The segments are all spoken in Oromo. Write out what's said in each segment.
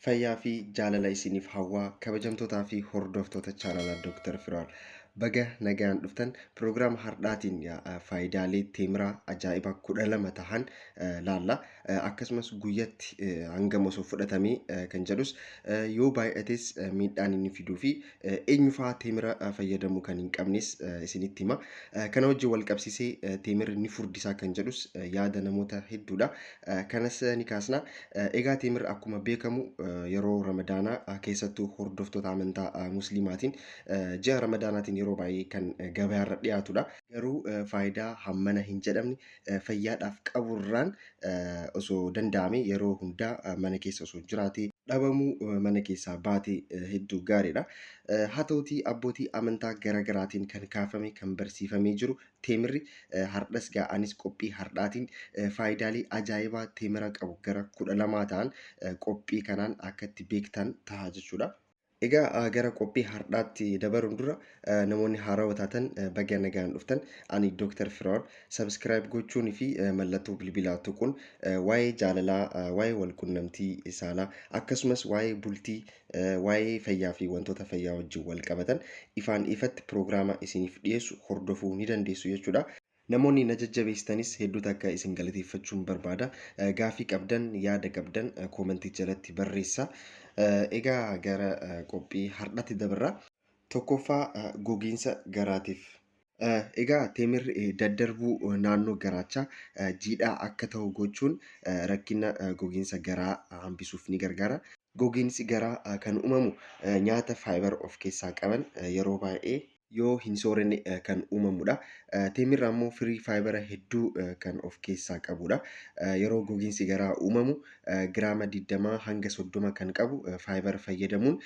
Fayyaa fi jaalala isiniif hawwaa kabajamtootaa fi hordoftoota chaanalaa Dr. Firaal. Baga nagaan dhuftan piroogiraama har'aatiin faayidaalee teemiraa ajaa'ibaa 12 ta'an laalla. Akkasumas guyyatti hangam osoo fudhatamee kan jedhus yoo baay'ates miidhaan inni fiduu fi eenyufaa teemira fayyadamuu kan hin qabnes isinitti hima. Kana wajjin wal qabsiisee teemirri ni furdisaa kan jedhus yaada namoota hedduudha. Kanas ni kaasna. Egaa teemirri akkuma beekamu yeroo ramadaanaa keessattuu hordoftoota amantaa musliimaatiin ji'a ramadaanaatiin yeroo baay'ee kan gabaarra dhiyaatudha. Garuu faayidaa hammana hin jedhamne fayyaadhaaf qaburraan osoo danda'ame yeroo hundaa mana keessa osoo jiraatee dhabamuu mana keessaa baatee hedduu gaariidha. Haa ta'utii abbootii amantaa garaagaraatiin kan kaafame kan barsiifamee jiru teemirri har'as ga'anis qophii har'aatiin faayidaalee ajaa'ibaa teemira qabu gara 12 ta'an qophii kanaan akka itti beektan ta'a jechuudha. Egaa gara qophii har'aatti dabaruun dura namoonni haarawaa taatan baga nagaan dhuftan. Ani Dr. Firaal. Subscribe gochuun fi mallattoo bilbilaa tuquun waa'ee jaalalaa, waa'ee walqunnamtii saalaa akkasumas waa'ee bultii, waa'ee fayyaa fi wantoota fayyaa wajjin wal qabatan ifaan ifatti piroogiraama isiniif dhiyeessu hordofuu ni dandeessu jechuudha. Namoonni na jajjabeessanis hedduutu akka isin galateeffachuun barbaada. Gaafii qabdan, yaada qabdan koomentii jalatti barreessaa. Egaa gara qophii har'aatti dabarra. Tokkoffaa gogiinsa garaatiif. Egaa teemirri daddarbuu naannoo garaachaa jiidhaa akka ta'u gochuun rakkina gogiinsa garaa hambisuuf ni gargaara. Gogiinsi garaa kan uumamu nyaata faayibar of keessaa qaban yeroo baay'ee yoo hin sooranne kan uumamudha. Teemirri ammoo firii faayibara hedduu kan of keessaa qabudha. Yeroo gogiinsi garaa uumamu giraama 20 hanga 30 kan qabu faayibara fayyadamuun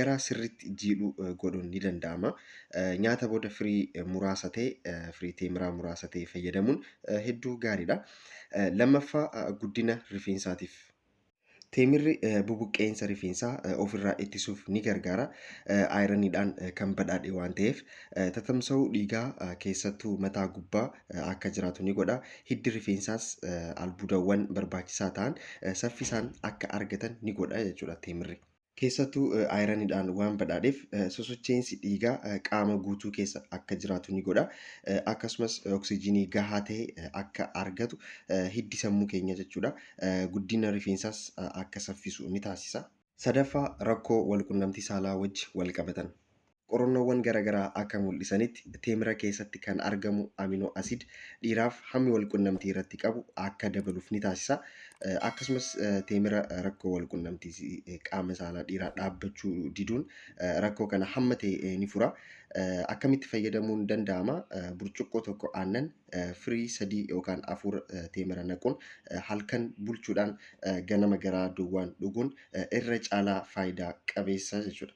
garaa sirriitti jiidhuu godhuun ni danda'ama. Nyaata booda firii muraasa ta'e firii teemiraa muraasa ta'e fayyadamuun hedduu gaariidha. Lammaffaa guddina rifeensaatiif. Teemirri bubuqqeensa rifeensaa ofirraa ittisuuf ni gargaara. Ayiraniidhaan kan badhaadhe waan ta'eef tatamsa'uu dhiigaa keessattuu mataa gubbaa akka jiraatu ni godha. Hiddi rifeensaas albuudawwan barbaachisaa ta'an saffisaan akka argatan ni godha jechuudha teemirri. Keessattuu ayiraniidhaan waan badhaadheef sosocheensi dhiigaa qaama guutuu keessa akka jiraatu ni godha. Akkasumas oksijiinii gahaa ta'e akka argatu hiddi sammuu keenya jechuudha. Guddina rifeensaas akka saffisu ni taasisa. Sadaffaa rakkoo walqunnamtii saalaa wajji wal qabatan. Qorannoowwan garaagaraa akka mul'isanitti teemira keessatti kan argamu aminoo asiid dhiiraaf hammi walqunnamtii irratti qabu akka dabaluuf ni taasisa. Akkasumas teemira rakkoo walqunnamtii qaama saalaa dhiiraa dhaabbachuu diduun rakkoo kana hamma ta'e ni fura. Akkamitti fayyadamuun danda'ama? Burcuqqoo tokko aannan firii 3 yookaan 4 teemira naquun halkan bulchuudhaan ganama garaa duwwaan dhuguun irra caalaa faayidaa qabeessa jechuudha.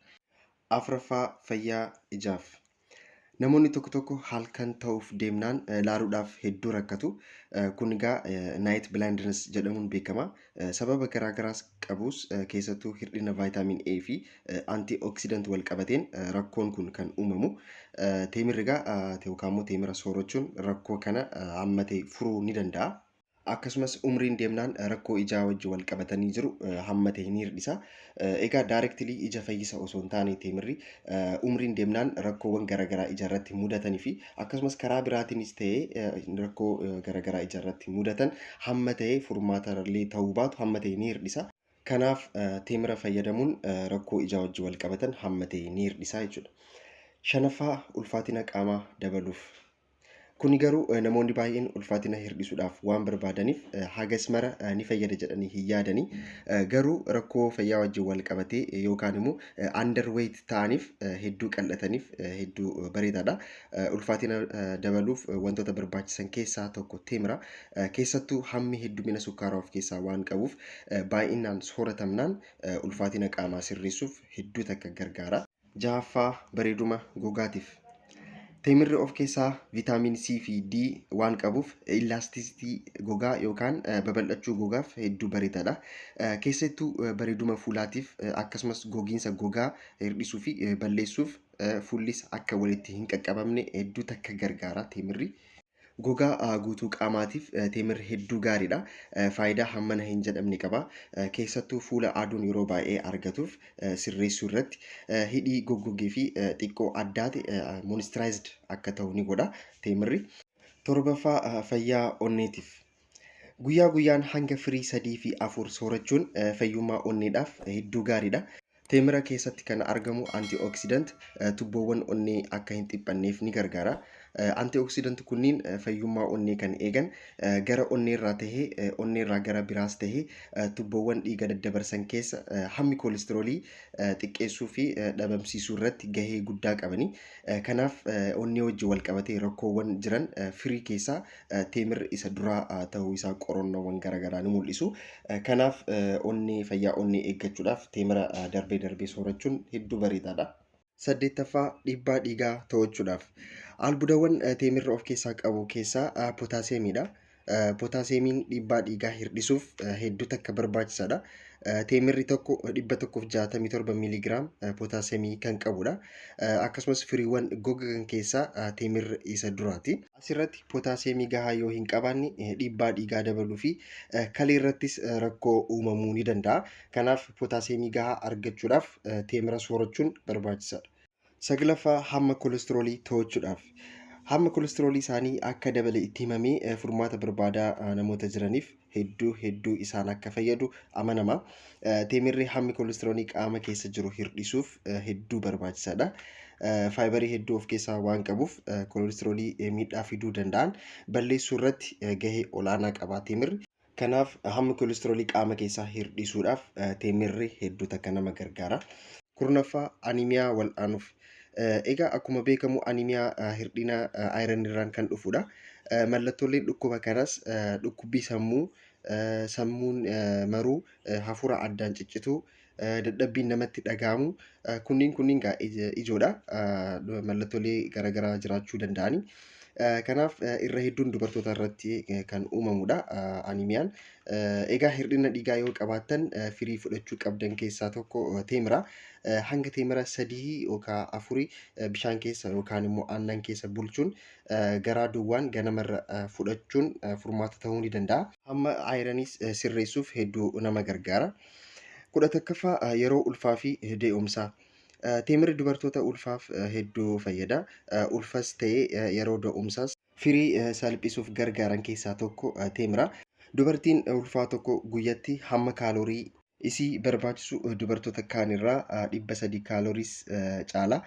Afuraffaa fayyaa ijaaf. Namoonni tokko tokko halkan ta'uuf deemnaan laaluudhaaf hedduu rakkatu. Kun egaa naayit bilaayindines jedhamuun beekama. Sababa garaagaraas qabus keessattuu hir'ina vaayitaamin A fi antiiooksidantii wal qabateen rakkoon kun kan uumamu. Teemirri egaa yookaan immoo teemira soorachuun rakkoo kana hamma ta'e furuu ni danda'a. Akkasumas umriin deemnaan rakkoo ijaa wajji wal qabatanii jiru hamma ta'e ni hir'isa. Egaa daayirektilii ija fayyisa osoo hin taane teemirri umriin deemnaan rakkoowwan garaagaraa ija irratti mudatanii fi akkasumas karaa biraatiinis ta'ee rakkoo garaagaraa ija irratti mudatan hamma ta'e furmaata illee ta'uu baatu hamma ta'e ni hir'isa. Kanaaf teemira fayyadamuun rakkoo ijaa wajji wal qabatan hamma ta'e ni hir'isa jechuudha. Shanaffaa ulfaatina qaamaa dabaluuf. Kuni garuu namoonni baay'een ulfaatina hir'isuudhaaf waan barbaadaniif hagas mara ni fayyada jedhanii hin yaadanii. Garuu rakkoo fayyaa wajjin wal qabatee yookaan immoo underweight ta'aniif hedduu qal'ataniif hedduu bareedaadha. Ulfaatina dabaluuf wantoota barbaachisan keessaa tokko teemira. Keessattuu hammi heddumina sukkaaraa of keessaa waan qabuuf baay'inaan sooratamnaan ulfaatina qaamaa sirreessuuf hedduu takka gargaara. Ja'affaa bareeduma gogaatiif. Teemirri of keessaa viitaamin C fi D waan qabuuf ilaastisitii gogaa yookaan babal'achuu gogaaf hedduu bareedaadha. Keessattuu bareeduma fuulaatiif akkasumas gogiinsa gogaa hir'isuu fi balleessuuf fuullis akka walitti hin qaqqabamne hedduu takka gargaara teemirri. Gogaa guutuu qaamaatiif teemirri hedduu gaariidha. Faayidaa hammana hin jedhamne qaba. Keessattuu fuula aduun yeroo baay'ee argatuuf sirreessuu irratti hidhii goggogee fi xiqqoo addaate moistiraayizd akka ta'u ni godha teemirri. Torbaffaa fayyaa onneetiif. Guyyaa guyyaan hanga firii 3 fi 4 soorachuun fayyummaa onneedhaaf hedduu gaariidha. Teemira keessatti kan argamu antioxidant tubboowwan onnee akka hin xiphanneef ni gargaara. Antioxidant kunniin fayyummaa onnee kan eegan gara onneerraa tahee onneerraa gara biraas tahee tubboowwan dhiiga daddabarsan keessa hammi koolistiroolii xiqqeessuu fi dhabamsiisuu irratti gahee guddaa qabani. Kanaaf onnee wajjin wal qabatee rakkoowwan jiran firii keessaa teemirri isa duraa ta'uu isaa qorannoowwan garaagaraa ni mul'isu. Kanaaf fayyaa onnee eeggachuudhaaf teemira darbee soorachuun hedduu bareedaadha. 8ffaa dhiibbaa dhiigaa to'achuudhaaf. Albuudawwan teemirri of keessaa qabu keessaa potaaseemiidha. Potaaseemiin dhiibbaa dhiigaa hir'isuuf hedduu takka barbaachisaadha. Teemirri tokko 167 miligiraam potaaseemii kan qabudha. Akkasumas firiiwwan gogan keessaa teemirri isa duraati. Asirratti potaaseemii gahaa yoo hin qabaanne dhiibbaa dhiigaa dabaluu fi kalee irrattis rakkoo uumamuu ni danda'a. Kanaaf potaaseemii gahaa argachuudhaaf teemira soorachuun barbaachisaadha. 9ffaa hamma koolistiroolii to'achuudhaaf. Hamma koolistiroolii isaanii akka dabale itti himamee furmaata barbaadaa namoota jiraniif hedduu isaan akka fayyadu amanama. Teemirri hammi koolistiroolii qaama keessa jiru hir'isuuf hedduu barbaachisaadha. Faayibarii hedduu of keessaa waan qabuuf koolistiroolii miidhaa fiduu danda'an balleessuu irratti gahee olaanaa qaba teemirri. Kanaaf hammi koolistiroolii qaama keessaa hir'isuudhaaf teemirri hedduu takka nama gargaara. 10ffaa animiyaa wal'aanuuf. Egaa akkuma beekamu animiyaa hir'ina ayiranii irraan kan dhufudha. Mallattooleen dhukkuba kanaas dhukkubbii sammuun maruu, hafuura addaan ciccituu, dadhabbiin namatti dhaga'amu kunniin ijoodha. Mallattoolee garaagaraa jiraachuu danda'ani. Kanaaf irra hedduun dubartoota irratti kan uumamudha animiyaan. Egaa hir'ina dhiigaa yoo qabaattan firii fudhachuu qabdan keessaa tokko teemira. Hanga teemira 3 yookaan 4 bishaan keessa yookaan immoo aannan keessa bulchuun garaa duwwaan ganamarra fudhachuun furmaata ta'uu ni danda'a. Hamma ayiraniis sirreessuuf hedduu nama gargaara. 11ffaa yeroo ulfaa fi dee'umsaa. Teemirri dubartoota ulfaaf hedduu fayyada. Ulfas ta'ee yeroo da'umsaas firii salphisuuf gargaaran keessaa tokko teemira. Dubartiin ulfaa tokko guyyatti hamma kaaloorii isii barbaachisu dubartoota kaanirraa 300 kaalooriis caala.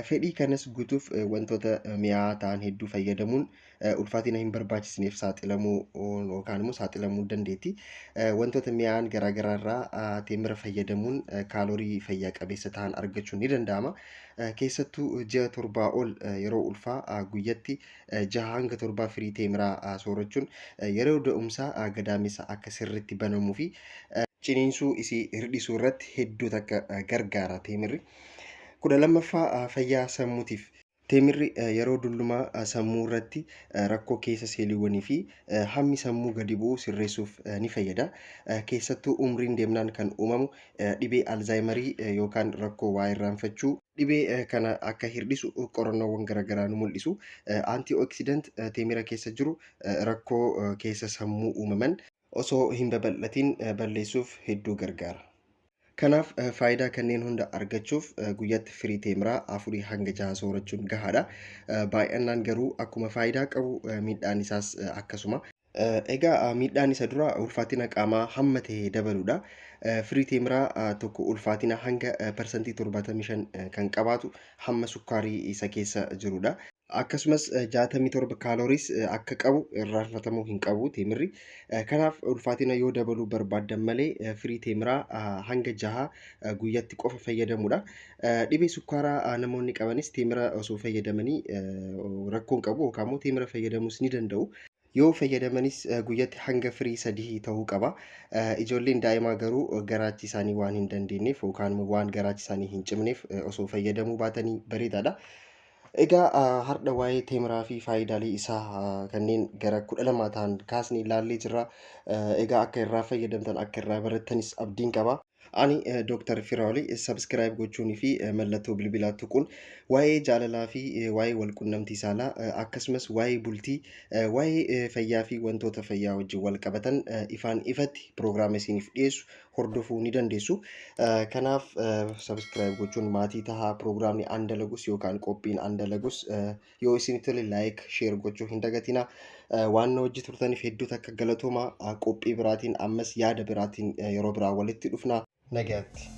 Fedhii kanas guutuuf wantoota mi'aawaa ta'an hedduu fayyadamuun ulfaatina hin barbaachisneef saaxilamuu yookaan immoo saaxilamuu dandeetti. Wantoota mi'aawaan garaagaraa irraa teemira fayyadamuun kaaloorii fayyaa qabeessa ta'an argachuun ni danda'ama. Keessattuu ji'a 7 ol yeroo ulfaa guyyatti 6 hanga 7 firii teemiraa soorachuun yeroo da'umsaa gadaamessa akka sirriitti banamuu fi ciniinsuu isii hir'isuu irratti hedduu takka gargaara teemirri. 12ffaa fayyaa sammuutiif. Teemirri yeroo dullumaa sammuu irratti rakkoo keessa seeliiwwanii fi hammi sammuu gadi bu'uu sirreessuuf ni fayyada. Keessattuu umriin deemnaan kan uumamu dhibee alzaayimarii yookaan rakkoo waa irraanfachuu dhibee kana akka hir'isu qorannoowwan garaagaraa nu mul'isu. Antioxidant teemira keessa jiru rakkoo keessa sammuu uumaman osoo hin babal'atiin balleessuuf hedduu gargaara. Kanaaf faayidaa kanneen hunda argachuuf guyyaatti firii teemiraa 4 hanga 6 soorachuun gahaadha. Baay'inaan garuu akkuma faayidaa qabu miidhaan isaas akkasuma. Egaa miidhaan isa dura ulfaatina qaamaa hamma ta'e dabaluudha. Firii teemiraa tokko ulfaatina hanga parsantii 75 kan qabaatu hamma sukkaarii isa keessa jirudha. Akkasumas 67 kaalooriis akka qabu irraanfatamuu hin qabu teemirri. Kanaaf ulfaatina yoo dabaluu barbaaddan malee firii teemiraa hanga 6 guyyatti qofa fayyadamuudha. Dhibee sukkaaraa namoonni qabanis teemira osoo fayyadamanii rakkoon qabu yookaan immoo teemira fayyadamuus ni danda'u. Yoo fayyadamanis guyyatti hanga firii 3 ta'uu qaba. Ijoolleen daa'imaa garuu garaachi isaanii waan hin dandeenyeef yookaan waan garaachi isaanii hin cimneef osoo fayyadamuu baatanii bareedaadha. Egaa har'a waa'ee teemiraa fi faayidaalee isaa kanneen gara 12 ta'an kaasnee ilaallee jirra. Egaa akka irraa fayyadamtan akka irraa barattanis abdiin qaba. Ani Dr. Firaoli subscribe gochuunii fi mallattoo bilbilaa tuquun waa'ee jaalalaa fi waa'ee walqunnamtii saalaa akkasumas waa'ee bultii waa'ee fayyaa fi wantoota fayyaa wajjin wal qabatan ifaan ifatti piroograama isiniif dhiyeessu hordofuu ni dandeessu. Kanaaf subscribe gochuun maatii tahaa piroograamni Andalagus yookaan qophiin Andalagus yoo isinitti tole like share gochuu hin dagatinaa. Waan hojii turtaniif hedduu takka galatooma qophii biraatiin ammas yaada biraatiin yeroo biraa walitti dhufna. Nagaatti.